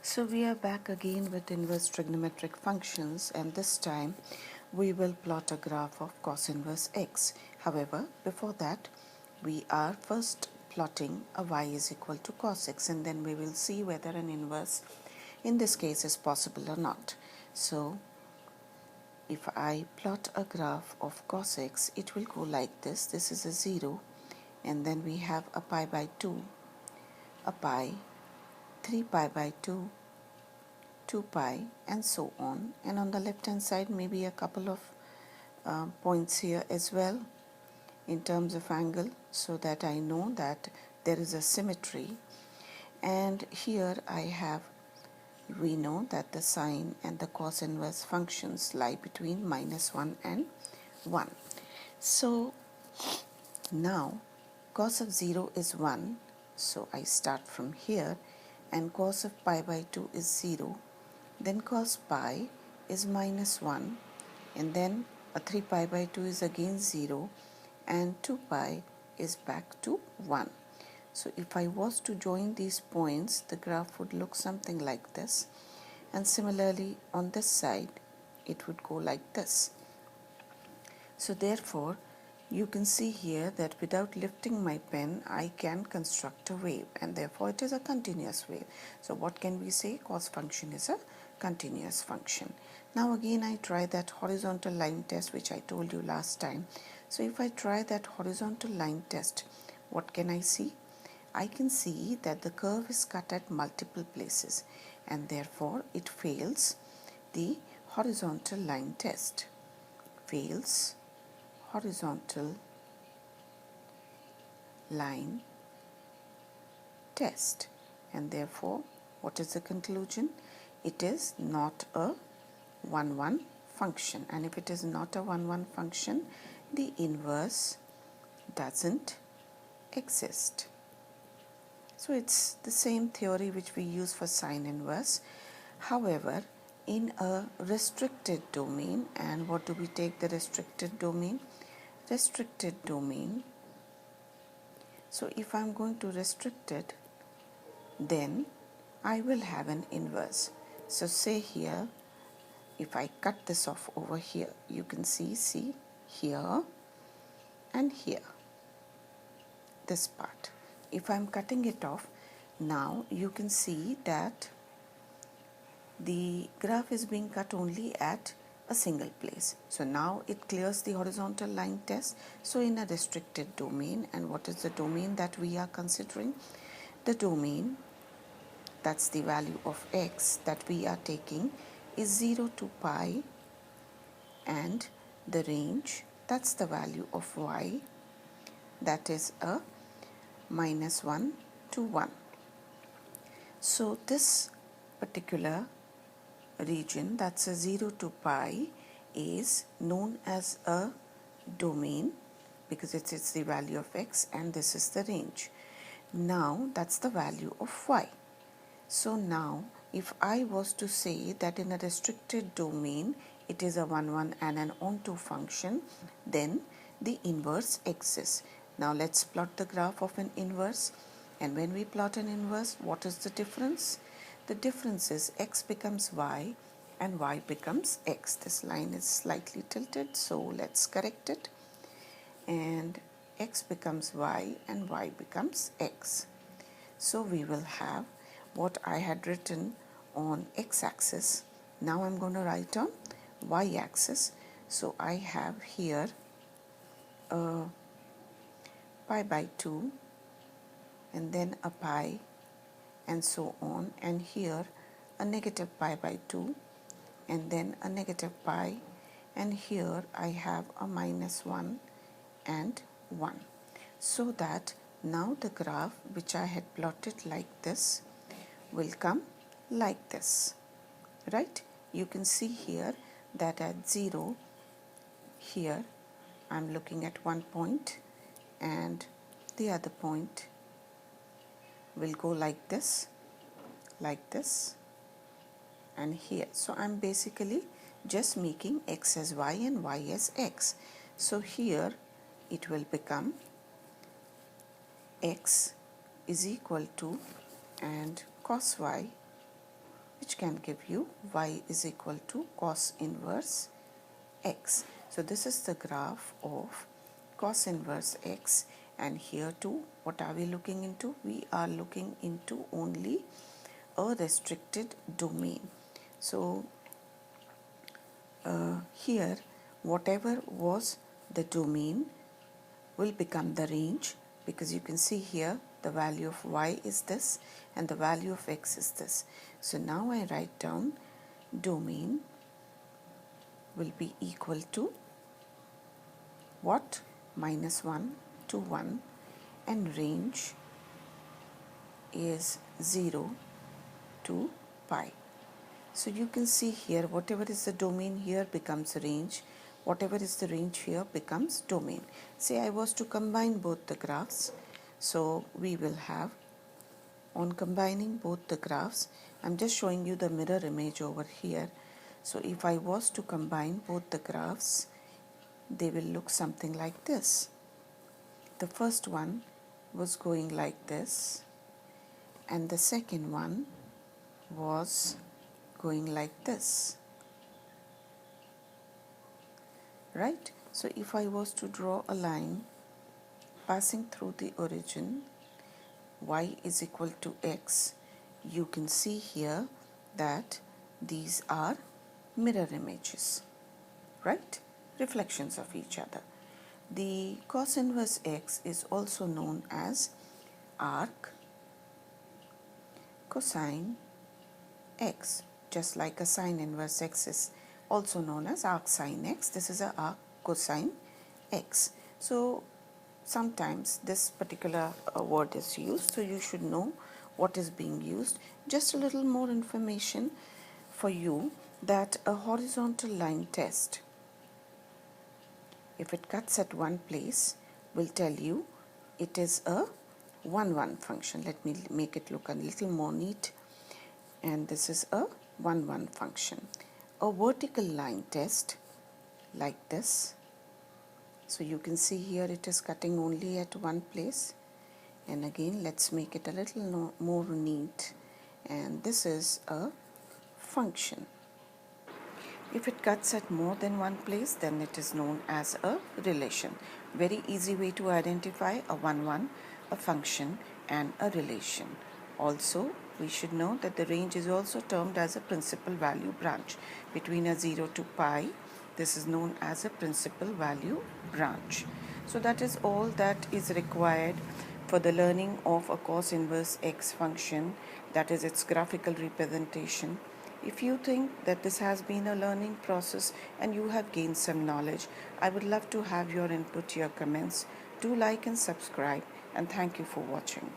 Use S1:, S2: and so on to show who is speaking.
S1: So we are back again with inverse trigonometric functions, and this time we will plot a graph of cos inverse x. However, before that we are first plotting a y is equal to cos x, and then we will see whether an inverse in this case is possible or not. So if I plot a graph of cos x, it will go like this. This is a 0, and then we have a pi by 2, a pi, 3 pi by 2, 2 pi, and so on. And on the left hand side maybe a couple of points here as well in terms of angle, so that I know that there is a symmetry. And here we know that the sine and the cos inverse functions lie between -1 and 1. So now cos of 0 is 1, so I start from here, and cos of pi by 2 is 0. Then cos pi is -1, and then a 3 pi by 2 is again 0, and 2 pi is back to 1. So if I was to join these points, the graph would look something like this, and similarly on this side it would go like this. So therefore you can see here that without lifting my pen I can construct a wave, and therefore it is a continuous wave. So what can we say? Cos function is a continuous function. Now again I try that horizontal line test which I told you last time. So if I try that horizontal line test, what can I see? I can see that the curve is cut at multiple places, and therefore it fails the horizontal line test. Fails horizontal line test, and therefore what is the conclusion? It is not a 1-1 function, and if it is not a 1-1 function, the inverse doesn't exist. So it's the same theory which we use for sine inverse. However, in a restricted domain, and what do we take the restricted domain? Restricted domain. So if I'm going to restrict it, then I will have an inverse. So say here, if I cut this off over here, you can see here and here, this part. If I'm cutting it off, now you can see that the graph is being cut only at a single place. So now it clears the horizontal line test. So in a restricted domain, and what is the domain that we are considering? The domain, that's the value of x that we are taking, is 0 to pi, and the range, that's the value of y, that is a -1 to 1. So this particular region, that's a 0 to pi, is known as a domain because it's the value of x, and this is the range. Now that's the value of y. So now if I was to say that in a restricted domain it is a 1-1 and an onto function, then the inverse exists. Now let's plot the graph of an inverse. And when we plot an inverse, what is the difference? The difference is x becomes y and y becomes x. This line is slightly tilted, so let's correct it. And x becomes y and y becomes x. So we will have what I had written on x-axis. Now I'm going to write on y-axis. So I have here pi by 2, and then a pi, and so on, and here a negative pi by 2, and then a negative pi, and here I have a -1 and 1. So that now the graph which I had plotted like this will come like this, right? You can see here that at 0, here I'm looking at one point, and the other point will go like this, and here. So I'm basically just making x as y and y as x. So here it will become x is equal to, and cos y which can give you y is equal to cos inverse x. So this is the graph of cos inverse x, and here too what are we looking into? We are looking into only a restricted domain. So here whatever was the domain will become the range, because you can see here the value of y is this and the value of x is this. So now I write down domain will be equal to what? -1 to 1, and range is 0 to pi. So you can see here whatever is the domain here becomes range, whatever is the range here becomes domain. Say I was to combine both the graphs, so we will have, on combining both the graphs, I'm just showing you the mirror image over here. So if I was to combine both the graphs, they will look something like this. The first one was going like this, and the second one was going like this, right? So if I was to draw a line passing through the origin, y is equal to x, you can see here that these are mirror images, right? Reflections of each other. The cos inverse x is also known as arc cosine x, just like a sine inverse x is also known as arc sine x. This is a arc cosine x. So sometimes this particular word is used, so you should know what is being used. Just a little more information for you, that a horizontal line test, if it cuts at one place, will tell you it is a 1-1 function. Let me make it look a little more neat. And this is a 1-1 function. A vertical line test like this. So you can see here it is cutting only at one place. And again, let's make it a little more neat. And this is a function. If it cuts at more than one place, then it is known as a relation. Very easy way to identify a 1-1, a function, and a relation. Also, we should know that the range is also termed as a principal value branch. Between a 0 to pi, this is known as a principal value branch. So that is all that is required for the learning of a cos inverse x function, that is its graphical representation. If you think that this has been a learning process and you have gained some knowledge, I would love to have your input, your comments. Do like and subscribe, and thank you for watching.